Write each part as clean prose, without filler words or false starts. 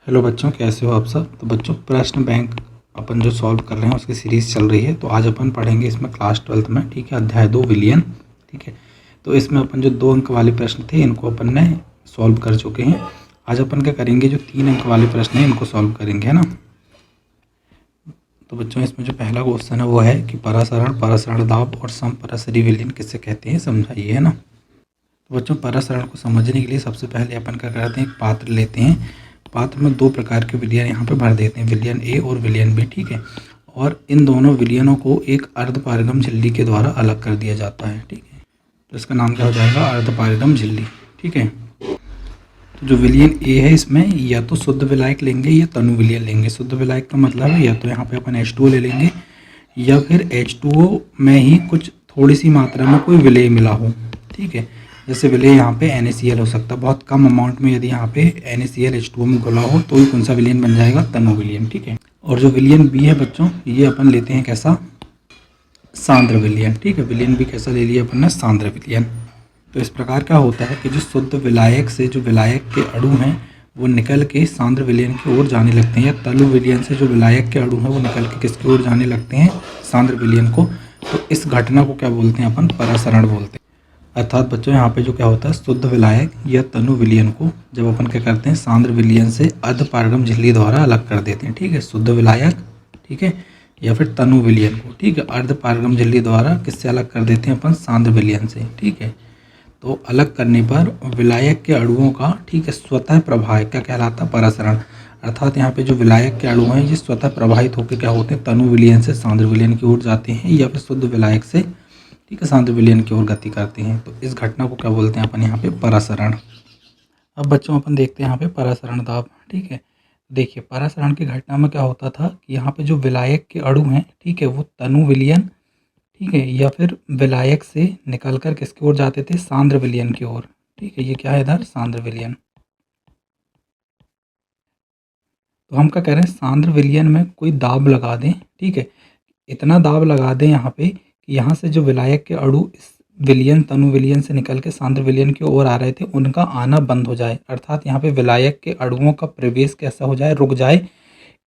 Hello बच्चों, कैसे हो आप सब। तो बच्चों, प्रश्न बैंक अपन जो सॉल्व कर रहे हैं उसकी सीरीज़ चल रही है। तो आज अपन पढ़ेंगे इसमें क्लास 12th में, ठीक है, अध्याय 2 विलयन। ठीक है, तो इसमें अपन जो 2 अंक वाले प्रश्न थे इनको अपन ने सॉल्व कर चुके हैं। आज अपन क्या करेंगे, जो 3 अंक वाले प्रश्न हैं इनको सॉल्व करेंगे, है ना। तो बच्चों, इसमें जो पहला क्वेश्चन है वो है कि परासरण, परासरण दाब और समपरासरी विलयन किससे कहते हैं, समझाइए, है ना। तो बच्चों, परासरण को समझने के लिए सबसे पहले अपन क्या करते हैं, एक पात्र लेते हैं। पात्र में 2 प्रकार के विलयन यहाँ पे भर देते हैं, विलयन ए और विलयन बी, ठीक है। और इन दोनों विलयनों को एक अर्धपारगम झिल्ली के द्वारा अलग कर दिया जाता है, ठीक है। तो इसका नाम क्या हो जाएगा, अर्धपारगम झिल्ली, ठीक है। तो जो विलयन ए है इसमें या तो शुद्ध विलायक लेंगे या तनु विलयन लेंगे। शुद्ध विलायक का मतलब है या तो यहाँ पे अपन H2O ले लेंगे या फिर H2O में ही कुछ थोड़ी सी मात्रा में कोई विलेय मिला हो, ठीक है। जैसे विलेय यहाँ पे NaCl हो सकता है, बहुत कम अमाउंट में यदि यहाँ पे NaCl H2O में घुला हो तो ही कौन सा विलयन बन जाएगा, तनु विलयन, ठीक है। और जो विलयन बी है बच्चों, ये अपन लेते हैं कैसा, सांद्र विलयन, ठीक है। विलयन बी कैसा ले लिया अपन ने, सांद्र विलयन। तो इस प्रकार क्या होता है कि जो शुद्ध विलायक से जो विलायक के अणु हैं वो निकल के सांद्र विलयन की ओर जाने लगते हैं, या तनु विलयन से जो विलायक के अणु हैं वो निकल के किसकी ओर जाने लगते हैं, सांद्र विलयन को। तो इस घटना को क्या बोलते हैं अपन, परासरण बोलते हैं। अर्थात बच्चों, यहाँ पे जो क्या होता है, शुद्ध विलायक या तनु विलयन को जब अपन क्या करते हैं, सांद्र विलयन से अर्धपारगम झिल्ली द्वारा अलग कर देते हैं, ठीक है। शुद्ध विलायक, ठीक है, या फिर तनु विलयन को, ठीक है, अर्धपारगम झिल्ली द्वारा किससे अलग कर देते हैं अपन, सांद्र विलयन से, ठीक है। तो अलग करने पर विलायक के अणुओं का, ठीक है, स्वतः प्रवाह क्या कहलाता है, परासरण। अर्थात यहाँ पे जो विलायक के अणु हैं ये स्वतः प्रवाहित होकर क्या होते हैं, तनु विलयन से सांद्र विलयन की ओर जाते हैं या फिर शुद्ध विलायक से, ठीक है, सांद्र विलयन की ओर गति करते हैं। तो इस घटना को क्या बोलते हैं अपन यहाँ पे, परासरण। अब बच्चों अपन देखते हैं यहाँ पे परासरण दाब, ठीक है। देखिए, परासरण की घटना में क्या होता था कि यहाँ पे जो विलायक के अणु हैं, ठीक है, वो तनु विलयन, ठीक है, या फिर विलायक से निकलकर किसकी ओर जाते थे, सांद्र विलयन की ओर, ठीक है। ये क्या है इधर, सांद्र विलयन। तो हम क्या कह रहे हैं, सांद्र विलयन में कोई दाब लगा दें, ठीक है। इतना दाब लगा दें यहाँ पे कि यहाँ से जो विलायक के अणु इस विलयन, तनु विलयन से निकल के सांद्र विलयन की ओर आ रहे थे, उनका आना बंद हो जाए। अर्थात यहाँ पे विलायक के अणुओं का प्रवेश कैसा हो जाए, रुक जाए।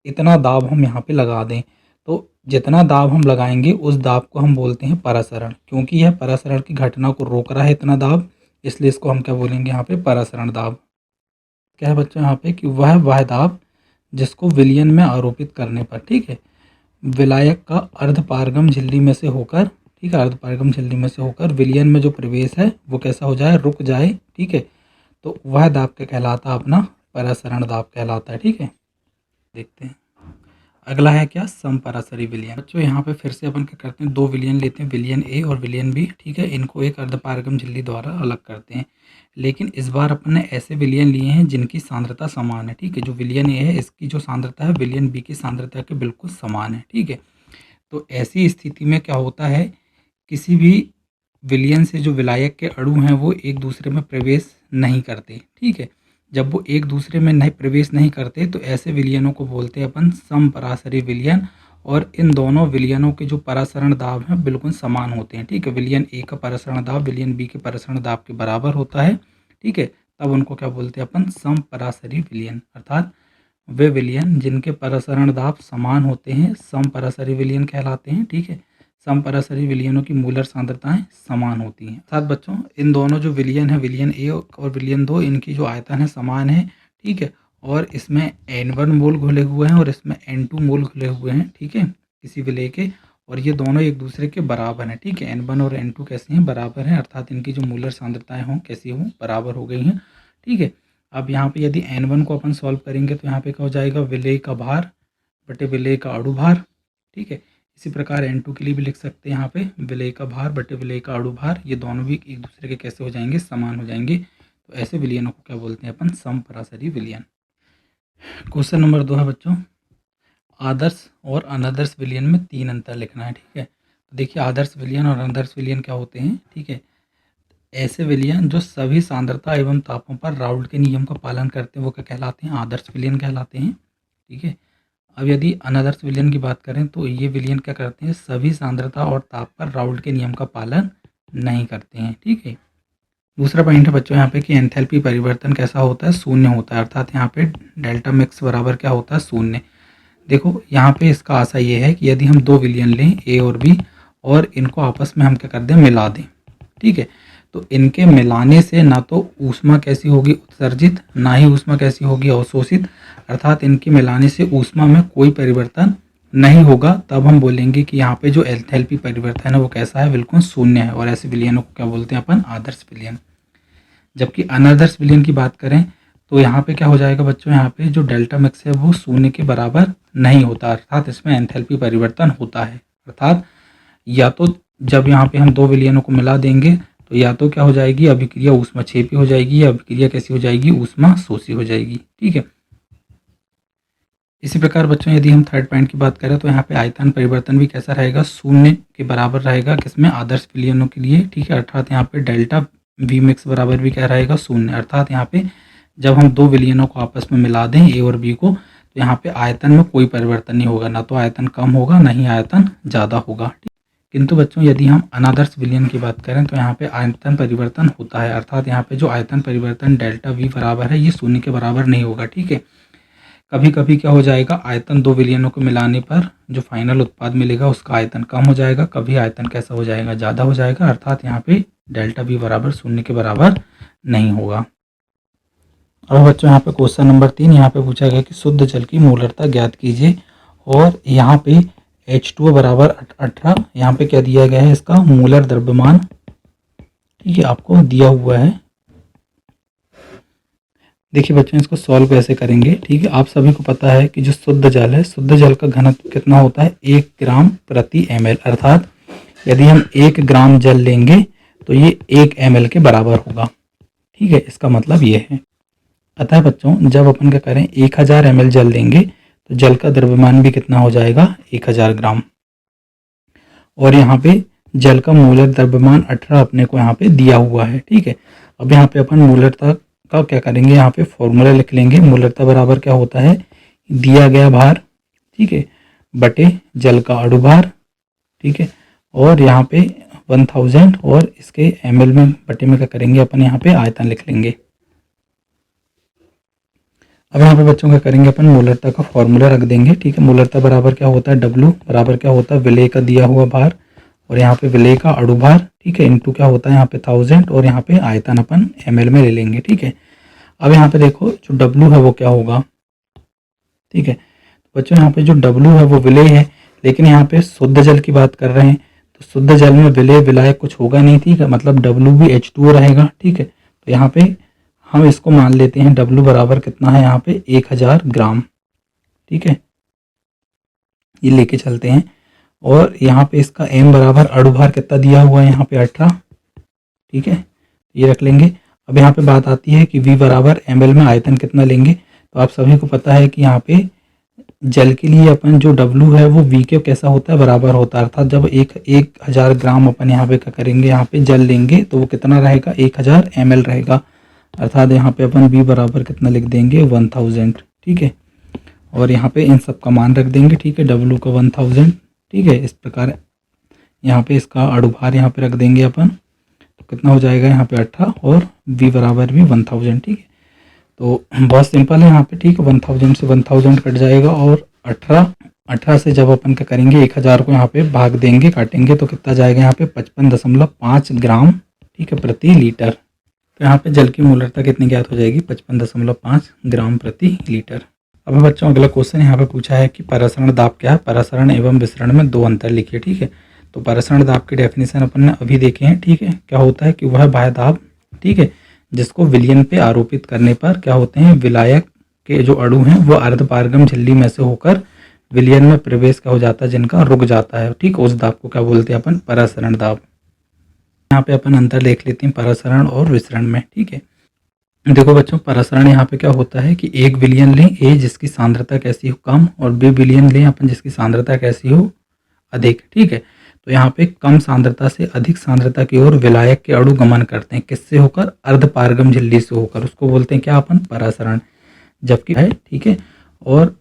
इतना दाब हम यहाँ पे लगा दें। तो जितना दाब हम लगाएंगे उस दाब को हम बोलते हैं परासरण। क्योंकि यह परासरण की घटना को रोक रहा है इतना दाब, इसलिए इसको हम क्या बोलेंगे यहाँ पे, परासरण दाब। क्या है बच्चों यहाँ पे कि वह दाब जिसको विलयन में आरोपित करने पर, ठीक है, विलायक का अर्धपारगम झिल्ली में से होकर, ठीक है, अर्धपारगम झिल्ली में से होकर विलयन में जो प्रवेश है वो कैसा हो जाए, रुक जाए, ठीक है। तो वह दाब क्या कहलाता है, अपना परासरण दाब कहलाता है, ठीक है। देखते हैं अगला है क्या, समपरासरी विलयन। बच्चों, यहाँ पे फिर से अपन क्या करते हैं, 2 विलयन लेते हैं, विलयन ए और विलयन बी, ठीक है। इनको एक अर्धपारगम झिल्ली द्वारा अलग करते हैं। लेकिन इस बार अपन ने ऐसे विलयन लिए हैं जिनकी सांद्रता समान है, ठीक है। जो विलयन ए है इसकी जो सांद्रता है विलयन बी की सांद्रता के बिल्कुल समान है, ठीक है। तो ऐसी स्थिति में क्या होता है, किसी भी विलयन से जो विलायक के अणु हैं वो एक दूसरे में प्रवेश नहीं करते, ठीक है। जब वो एक दूसरे में नहीं प्रवेश नहीं करते तो ऐसे विलयनों को बोलते हैं अपन समपरासरी विलयन। और इन दोनों विलयनों के जो परासरण दाब हैं बिल्कुल समान होते हैं, ठीक है। विलयन ए का परासरण दाब विलयन बी के परासरण दाब के बराबर होता है, ठीक है। तब उनको क्या बोलते हैं अपन, समपरासरी विलयन। अर्थात वे विलयन जिनके परासरण दाब समान होते हैं समपरासरी विलयन कहलाते हैं, ठीक है। समपरासरी विलयनों की मूलर सांद्रताएं समान होती हैं। अर्थात बच्चों, इन दोनों जो विलयन है, विलयन ए और विलयन 2, इनकी जो आयतन है समान है, ठीक है। और इसमें N1 मोल घुले हुए हैं और इसमें N2 मोल घुले हुए हैं, ठीक है, किसी विलय के। और ये दोनों एक दूसरे के बराबर हैं, ठीक है। N1 और N2 कैसे हैं, बराबर हैं। अर्थात इनकी जो मूलर सांद्रताएं हों कैसी हों, बराबर हो गई हैं, ठीक है। अब यहाँ पे यदि N1 को अपन सॉल्व करेंगे तो यहाँ पे क्या हो जाएगा, विलेय का भार बटे विलेय का अणु भार, ठीक है। इसी प्रकार N2 के लिए भी लिख सकते हैं, यहाँ पे विलेय का भार बटे विलेय का अणु भार, ये दोनों भी एक दूसरे के कैसे हो जाएंगे, समान हो जाएंगे। तो ऐसे विलयनों को क्या बोलते हैं अपन, समपरासरी विलयन। क्वेश्चन नंबर 2 है बच्चों, आदर्श और अनादर्श विलयन में 3 अंतर लिखना है, ठीक है। तो देखिए, आदर्श विलयन और अनादर्श विलयन क्या होते हैं, ठीक है। ऐसे विलयन जो सभी सांद्रता एवं तापों पर राउल्ट के नियम का पालन करते हैं वो क्या कहलाते हैं, आदर्श विलयन कहलाते हैं, ठीक है। अब यदि अनादर्श विलयन की बात करें तो ये विलयन क्या करते हैं, सभी सांद्रता और ताप पर राउल्ट के नियम का पालन नहीं करते हैं, ठीक है। दूसरा पॉइंट है बच्चों यहाँ पे कि एंथैल्पी परिवर्तन कैसा होता है, शून्य होता है, अर्थात यहाँ पे डेल्टा मिक्स बराबर क्या होता है, शून्य। देखो यहाँ पे इसका आशा ये है कि यदि हम दो विलयन लें ए और बी और इनको आपस में हम क्या कर दें, मिला दें, ठीक है, तो इनके मिलाने से ना तो ऊष्मा कैसी होगी उत्सर्जित, ना ही ऊष्मा कैसी होगी अवशोषित, अर्थात इनके मिलाने से ऊष्मा में कोई परिवर्तन नहीं होगा। तब हम बोलेंगे कि यहाँ पे जो एंथैल्पी परिवर्तन है वो कैसा है, बिल्कुल शून्य है, और ऐसे विलयनों को क्या बोलते हैं अपन, आदर्श विलयन। जबकि अनादर्श विलयन की बात करें तो यहाँ पे क्या हो जाएगा बच्चों, यहाँ पे जो डेल्टा मिक्स है वो शून्य के बराबर नहीं होता, अर्थात इसमें एंथैल्पी परिवर्तन होता है। अर्थात या तो जब यहाँ पे हम दो विलयनों को मिला देंगे तो या तो क्या हो जाएगी, अभिक्रिया ऊष्माक्षेपी हो जाएगी, या अभिक्रिया कैसी हो जाएगी, ऊष्मा शोषी हो जाएगी, ठीक है। इसी प्रकार बच्चों यदि हम थर्ड पॉइंट की बात करें तो यहाँ पे आयतन परिवर्तन भी कैसा रहेगा, शून्य के बराबर रहेगा, किसमें, आदर्श विलयनों के लिए, ठीक है। अर्थात यहाँ पे डेल्टा वी मिक्स बराबर भी क्या रहेगा, शून्य। अर्थात यहाँ पे जब हम दो विलयनों को आपस में मिला दें ए और बी को, तो यहाँ पे आयतन में कोई परिवर्तन नहीं होगा, ना तो आयतन कम होगा ना ही आयतन ज़्यादा होगा। किंतु बच्चों यदि हम अनादर्श विलयन की बात करें तो यहाँ पे आयतन परिवर्तन होता है, अर्थात यहाँ पे जो आयतन परिवर्तन डेल्टा वी बराबर है ये शून्य के बराबर नहीं होगा, ठीक है। कभी कभी क्या हो जाएगा, आयतन दो विलयनों को मिलाने पर जो फाइनल उत्पाद मिलेगा उसका आयतन कम हो जाएगा, कभी आयतन कैसा हो जाएगा, ज़्यादा हो जाएगा, अर्थात यहाँ पे डेल्टा वी बराबर शून्य के बराबर नहीं होगा। अब बच्चों यहाँ पे क्वेश्चन नंबर 3 यहाँ पे पूछा गया कि शुद्ध जल की मोलरता ज्ञात कीजिए, और यहाँ पे H2O बराबर 18, यहाँ पे क्या दिया गया है, इसका मोलर द्रव्यमान, ठीक है, आपको दिया हुआ है। देखिए बच्चों इसको सॉल्व कैसे करेंगे, ठीक है। आप सभी को पता है कि जो शुद्ध जल है, शुद्ध जल का घनत्व कितना होता है, 1 ग्राम प्रति ml, अर्थात यदि हम 1 ग्राम जल लेंगे तो ये 1 ml के बराबर होगा, ठीक है, इसका मतलब ये है। अतः बच्चों जब अपन क्या करें 1000 ml जल लेंगे तो जल का द्रव्यमान भी कितना हो जाएगा, 1000 ग्राम, और यहाँ पे जल का मोलर द्रव्यमान 18 अपने को यहाँ पे दिया हुआ है, ठीक है। अब यहाँ पे अपन मोलरता का क्या करेंगे, यहाँ पे फॉर्मूला लिख लेंगे। मोलरता बराबर क्या होता है, दिया गया भार, ठीक है, बटे जल का अणुभार, ठीक है, और यहाँ पे 1000 और इसके ml में बटे में क्या करेंगे अपन, यहाँ पे आयतन लिख लेंगे। अब यहाँ पे बच्चों क्या करेंगे अपन, मोलरता का फॉर्मूला रख देंगे, ठीक है। मोलरता बराबर क्या होता है, W बराबर क्या होता है, विलेय का दिया हुआ भार, और यहाँ पे विलेय का अणुभार, ठीक है, इनटू क्या होता है यहाँ पे 1000, और यहाँ पे आयतन अपन ml में ले लेंगे, ठीक है। अब यहाँ पे देखो जो W है वो क्या होगा, ठीक है। बच्चों यहाँ पे जो W है वो विलेय है, लेकिन यहाँ पे शुद्ध जल की बात कर रहे हैं तो शुद्ध जल में विलेय विलायक कुछ होगा नहीं, ठीक है, मतलब W भी H2O रहेगा, ठीक है। तो यहाँ पे हम इसको मान लेते हैं W बराबर कितना है यहाँ पे 1000 ग्राम, ठीक है, ये लेके चलते हैं। और यहाँ पे इसका M बराबर अणुभार कितना दिया हुआ है यहाँ पे 18, ठीक है, ये रख लेंगे। अब यहाँ पे बात आती है कि V बराबर ml में आयतन कितना लेंगे, तो आप सभी को पता है कि यहाँ पे जल के लिए अपन जो W है वो V के कैसा होता है, बराबर होता है, अर्थात जब 1000 ग्राम अपन यहाँ पे क्या करेंगे, यहाँ पे जल लेंगे तो वो कितना रहेगा, 1000 ml रहेगा, अर्थात यहाँ पे अपन V बराबर कितना लिख देंगे, 1000, ठीक है, और यहाँ पे इन सब का मान रख देंगे, ठीक है, W का 1000, ठीक है। इस प्रकार यहाँ पे इसका अणुभार यहाँ पे रख देंगे अपन, तो कितना हो जाएगा यहाँ पे 18, और V बराबर भी 1000, ठीक है। तो बहुत सिंपल है यहाँ पे, ठीक है, 1000 से 1000 कट जाएगा, और 18 से जब अपन क्या करेंगे 1000 को यहाँ पे भाग देंगे, काटेंगे, तो कितना जाएगा यहाँ पे 55.5 ग्राम, ठीक है, प्रति लीटर। तो यहाँ पे जल की मोलरता कितनी ज्ञात हो जाएगी, 55.5 ग्राम प्रति लीटर। अब बच्चों अगला क्वेश्चन यहाँ पे पूछा है कि परासरण दाब क्या है, परासरण एवं विसरण में दो अंतर लिखिए, ठीक है। तो परासरण दाब की डेफिनेशन अपन ने अभी देखे हैं, ठीक है। क्या होता है कि वह बाह्य दाब, ठीक है, जिसको विलयन पे आरोपित करने पर क्या होते हैं, विलायक के जो अणु हैं वो अर्धपारगम झिल्ली में से होकर विलयन में प्रवेश क्या हो जाता है, जिनका रुक जाता है, ठीक, उस दाब को क्या बोलते हैं अपन, परासरण दाब। यहाँ पे अपन अंतर देख लेते हैं परासरण और विसरण में, ठीक है। देखो बच्चों परासरण यहाँ पे क्या होता है कि एक विलयन लें ए जिसकी सांद्रता कैसी हो, कम, और बी विलयन लें अपन जिसकी सांद्रता कैसी हो, अधिक, ठीक है। तो यहाँ पे कम सांद्रता से अधिक सांद्रता की ओर विलायक के अणु गमन करते हैं, किससे होकर, अर्धपारगम झिल्ली से होकर, उसको बोलते हैं क्या अपन, परासरण। जबकि है, ठीक है, और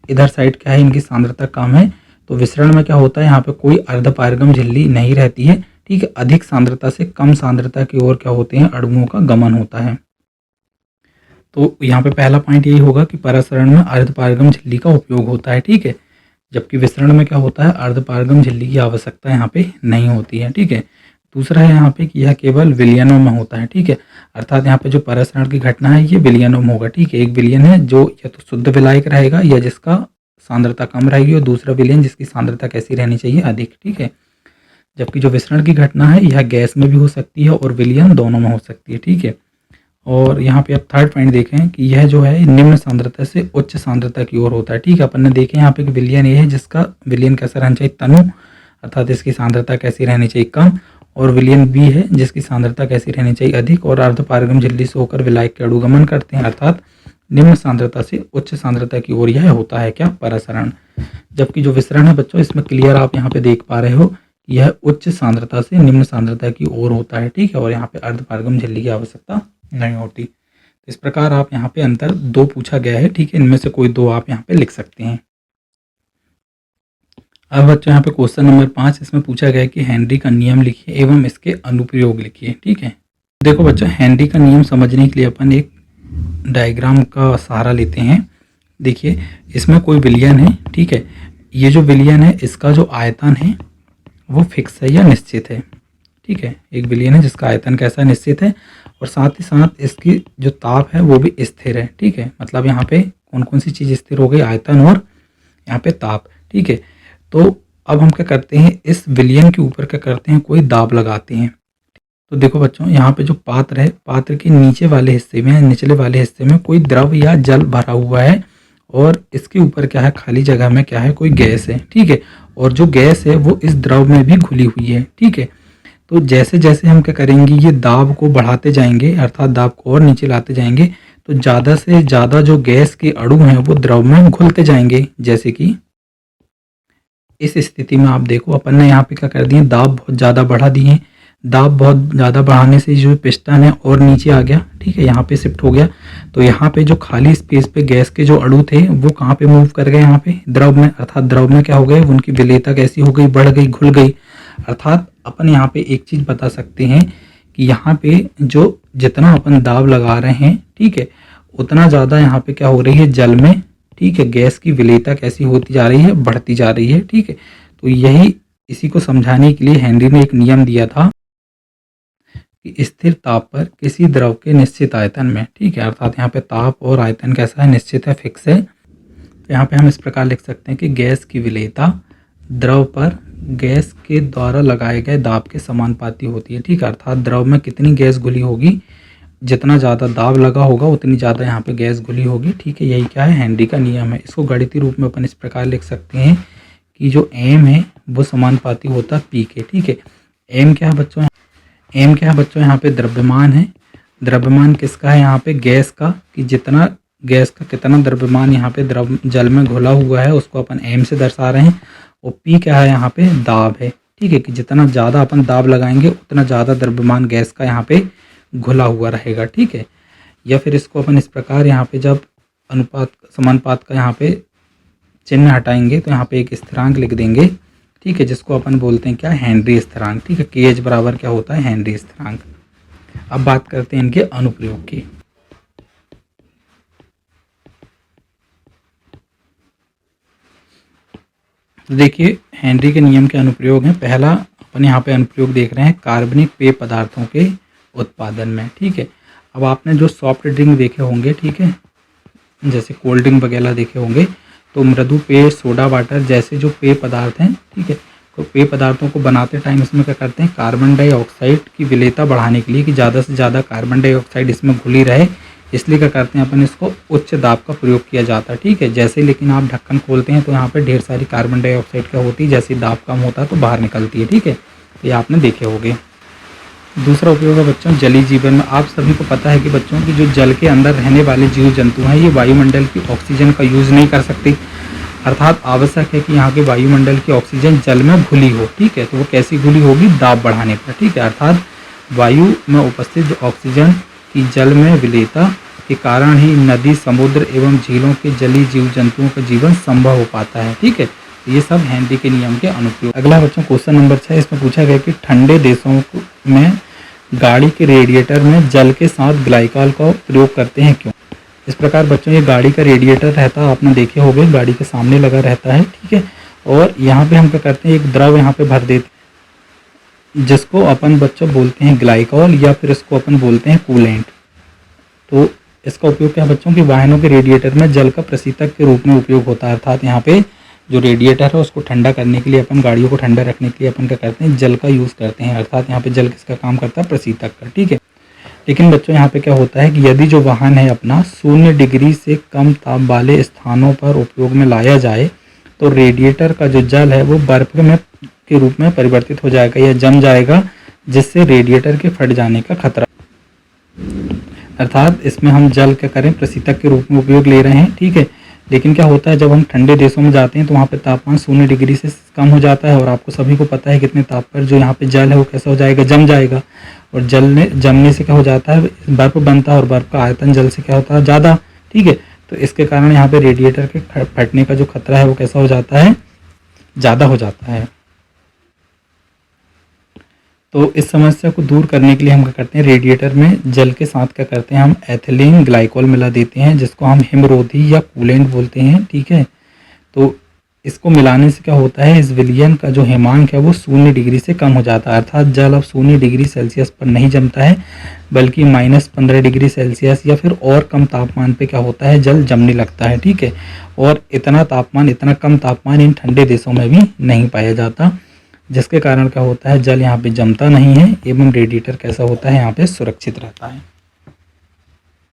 इधर साइड क्या है, इनकी सांद्रता कम है, तो विसरण में क्या होता है, यहाँ पे कोई अर्धपारगम झिल्ली नहीं रहती है, ठीक है, अधिक सांद्रता से कम सांद्रता की ओर क्या होते हैं, अणुओं का गमन होता है। तो यहाँ पे पहला पॉइंट यही होगा कि परासरण में अर्धपारगम झिल्ली का उपयोग होता है, ठीक है, जबकि विसरण में क्या होता है, अर्धपारगम झिल्ली की आवश्यकता यहाँ पे नहीं होती है, ठीक है। दूसरा है यहाँ पे कि यह केवल विलयनों में होता है, ठीक है, अर्थात यहाँ पे जो परासरण की घटना है ये विलयनों में होगा, ठीक है। एक विलयन है जो या तो शुद्ध विलायक रहेगा या जिसका सांद्रता कम रहेगी, और दूसरा विलयन जिसकी सांद्रता कैसी रहनी चाहिए, अधिक, ठीक है। जबकि जो विसरण की घटना है यह गैस में भी हो सकती है और विलयन दोनों में हो सकती है, ठीक है। और यहाँ पे आप थर्ड पॉइंट देखें कि यह जो है निम्न सांद्रता से उच्च सांद्रता की ओर होता है, ठीक है। अपन ने देखे यहाँ पे कि विलयन ये है जिसका विलयन कैसा रहना चाहिए, तनु, अर्थात इसकी सांद्रता कैसी रहनी चाहिए, कम, और विलयन बी है जिसकी सांद्रता कैसी रहनी चाहिए, अधिक, और अर्धपारगम झिल्ली से होकर विलायक के अणु गमन करते हैं, अर्थात निम्न सांद्रता से उच्च सांद्रता की ओर यह होता है क्या, परासरण। जबकि जो विसरण है बच्चों, इसमें क्लियर आप यहाँ पे देख पा रहे हो, यह उच्च सांद्रता से निम्न सांद्रता की ओर होता है, ठीक है, और यहाँ पे अर्धपारगम झिल्ली की आवश्यकता नहीं होती। इस प्रकार आप यहाँ पे अंतर दो पूछा गया है, ठीक है, इनमें से कोई दो आप यहाँ पे लिख सकते हैं। अब बच्चों यहाँ पे क्वेश्चन नंबर 5, इसमें पूछा गया है कि हेनरी का नियम लिखिए एवं इसके अनुप्रयोग लिखिए, ठीक है। देखो बच्चों, हेनरी का नियम समझने के लिए अपन एक डायग्राम का सहारा लेते हैं। देखिए, इसमें कोई विलयन है, ठीक है, ये जो विलयन है इसका जो आयतन है वो फिक्स है या निश्चित है, ठीक है। एक विलयन है जिसका आयतन कैसा निश्चित है, और साथ ही साथ इसकी जो ताप है वो भी स्थिर है, ठीक है। मतलब यहाँ पे कौन कौन सी चीज़ स्थिर हो गई, आयतन और यहाँ पे ताप, ठीक है। तो अब हम क्या करते हैं, इस विलयन के ऊपर क्या करते हैं, कोई दाब लगाते हैं। तो देखो बच्चों, यहाँ पे जो पात्र है, पात्र के नीचे वाले हिस्से में, निचले वाले हिस्से में कोई द्रव या जल भरा हुआ है, और इसके ऊपर क्या है, खाली जगह में क्या है, कोई गैस है, ठीक है। और जो गैस है वो इस द्रव में भी घुली हुई है, ठीक है। तो जैसे जैसे हम क्या करेंगे, ये दाब को बढ़ाते जाएंगे, अर्थात दाब को और नीचे लाते जाएंगे, तो ज़्यादा से ज़्यादा जो गैस के अणु हैं वो द्रव में घुलते जाएंगे। जैसे कि इस स्थिति में आप देखो, अपन ने यहाँ पे क्या कर दिए, दाब बहुत ज़्यादा बढ़ा दिए। दाब बहुत ज़्यादा बढ़ाने से जो पिस्टन है और नीचे आ गया, ठीक है, यहाँ पे शिफ्ट हो गया। तो यहाँ पे जो खाली स्पेस पे गैस के जो अणु थे वो कहाँ पे मूव कर गए, यहाँ पे द्रव में, अर्थात द्रव में क्या हो गए, उनकी विलेयता कैसी हो गई, बढ़ गई, घुल गई। अर्थात अपन यहाँ पे एक चीज़ बता सकते हैं कि यहाँ पे जो जितना अपन दाब लगा रहे हैं, ठीक है, उतना ज़्यादा यहाँ पे क्या हो रही है, जल में, ठीक है, गैस की विलेयता कैसी होती जा रही है, बढ़ती जा रही है, ठीक है। तो यही, इसी को समझाने के लिए हेनरी ने एक नियम दिया था कि स्थिर ताप पर किसी द्रव के निश्चित आयतन में, ठीक है, अर्थात यहाँ पे ताप और आयतन कैसा है, निश्चित है, फिक्स है। तो यहाँ पे हम इस प्रकार लिख सकते हैं कि गैस की विलेयता द्रव पर गैस के द्वारा लगाए गए दाब के समानुपाती होती है, ठीक है, अर्थात द्रव में कितनी गैस घुली होगी, जितना ज़्यादा दाब लगा होगा उतनी ज़्यादा यहाँ पे गैस घुली होगी, ठीक है। यही क्या है, हेनरी का नियम है। इसको गणितीय रूप में अपन इस प्रकार लिख सकते हैं कि जो एम है वो समानुपाती होता है पी के, ठीक है। एम क्या है बच्चों, एम क्या है बच्चों, यहाँ पे द्रव्यमान है। द्रव्यमान किसका है, यहाँ पे गैस का, कि जितना गैस का कितना द्रव्यमान यहाँ पे द्रव जल में घुला हुआ है उसको अपन एम से दर्शा रहे हैं। और पी क्या है, यहाँ पे दाब है, ठीक है, कि जितना ज़्यादा अपन दाब लगाएंगे उतना ज़्यादा द्रव्यमान गैस का यहाँ पे घुला हुआ रहेगा, ठीक है। या फिर इसको अपन इस प्रकार यहाँ पे जब अनुपात समानुपात का यहाँ पे चिन्ह हटाएंगे तो यहाँ पे एक स्थिरांक लिख देंगे, ठीक है, जिसको अपन बोलते हैं क्या, हेनरी स्थिरांक, ठीक है। KH बराबर क्या होता है, हेनरी स्थिरांक। अब बात करते हैं इनके अनुप्रयोग की। तो देखिए, हेनरी के नियम के अनुप्रयोग हैं। पहला अपन यहाँ पे अनुप्रयोग देख रहे हैं कार्बनिक पेय पदार्थों के उत्पादन में, ठीक है। अब आपने जो सॉफ्ट ड्रिंक देखे होंगे, ठीक है, जैसे कोल्ड ड्रिंक वगैरह देखे होंगे, तो मृदु पेय, सोडा वाटर जैसे जो पेय पदार्थ हैं, ठीक है, तो पेय पदार्थों को बनाते टाइम इसमें क्या करते हैं, कार्बन डाइऑक्साइड की विलेयता बढ़ाने के लिए, कि ज़्यादा से ज़्यादा कार्बन डाइऑक्साइड इसमें घुली रहे, इसलिए क्या करते हैं अपन, इसको उच्च दाब का प्रयोग किया जाता है, ठीक है। जैसे लेकिन आप ढक्कन खोलते हैं तो यहाँ पर ढेर सारी कार्बन डाइऑक्साइड क्या होती है, जैसे दाब कम होता है तो बाहर निकलती है, ठीक है। तो ये आपने देखे होंगे। दूसरा उपयोग है बच्चों जलीय जीवन में। आप सभी को पता है कि बच्चों की जो जल के अंदर रहने वाले जीव जंतु हैं ये वायुमंडल की ऑक्सीजन का यूज़ नहीं कर सकते, अर्थात आवश्यक है कि यहाँ के वायुमंडल की ऑक्सीजन जल में घुली हो, ठीक है। तो वो कैसी घुली होगी, दाब बढ़ाने पर, ठीक है, अर्थात वायु में उपस्थित जो ऑक्सीजन की जल में विलेयता के कारण ही नदी, समुद्र एवं झीलों के जलीय जीव जंतुओं का जीवन संभव हो पाता है, ठीक है। ये सब हेनरी के नियम के अनुप्रयोग। अगला बच्चों क्वेश्चन नंबर 6, इसमें पूछा गया कि ठंडे देशों में गाड़ी के रेडिएटर में जल के साथ ग्लाइकॉल का प्रयोग करते हैं क्यों? इस प्रकार बच्चों ये गाड़ी का रेडिएटर रहता है, आपने देखे होंगे, गाड़ी के सामने लगा रहता है, ठीक है। और यहाँ पे हम क्या करते हैं, एक द्रव यहाँ पे भर देते हैं जिसको अपन बच्चों बोलते हैं ग्लाइकॉल या फिर इसको अपन बोलते हैं कूलेंट। तो इसका उपयोग क्या है बच्चों की वाहनों के रेडिएटर में जल का प्रशीतक के रूप में उपयोग होता है। अर्थात यहाँ पे जो रेडिएटर है उसको ठंडा करने के लिए, अपन गाड़ियों को ठंडा रखने के लिए अपन क्या करते हैं, जल का यूज़ करते हैं। अर्थात यहाँ पे जल किसका काम करता है, प्रशीतक का, ठीक है। लेकिन बच्चों यहाँ पे क्या होता है कि यदि जो वाहन है अपना 0 डिग्री से कम ताप वाले स्थानों पर उपयोग में लाया जाए तो रेडिएटर का जो जल है वो बर्फ में के रूप में परिवर्तित हो जाएगा या जम जाएगा, जिससे रेडिएटर के फट जाने का खतरा। अर्थात इसमें हम जल क्या करें, प्रशीतक के रूप में उपयोग ले रहे हैं, ठीक है। लेकिन क्या होता है जब हम ठंडे देशों में जाते हैं तो वहाँ पे तापमान 0 डिग्री से कम हो जाता है और आपको सभी को पता है कितने ताप पर जो यहाँ पे जल है वो कैसा हो जाएगा, जम जाएगा। और जमने से क्या हो जाता है, बर्फ बनता है और बर्फ का आयतन जल से क्या होता है, ज़्यादा, ठीक है। तो इसके कारण यहाँ पे रेडिएटर के फटने का जो खतरा है वो कैसा हो जाता है, ज़्यादा हो जाता है। तो इस समस्या को दूर करने के लिए हम क्या करते हैं, रेडिएटर में जल के साथ क्या करते हैं, हम एथिलीन ग्लाइकॉल मिला देते हैं जिसको हम हिमरोधी या कूलेंट बोलते हैं, ठीक है। तो इसको मिलाने से क्या होता है, इस विलयन का जो हिमांक है वो 0 डिग्री से कम हो जाता है। अर्थात जल अब 0 डिग्री सेल्सियस पर नहीं जमता है बल्कि -15 डिग्री सेल्सियस या फिर और कम तापमान पे क्या होता है, जल जमने लगता है, ठीक है। और इतना कम तापमान इन ठंडे देशों में भी नहीं पाया जाता, जिसके कारण क्या होता है, जल यहाँ पे जमता नहीं है एवं रेडिएटर कैसा होता है, यहाँ पे सुरक्षित रहता है।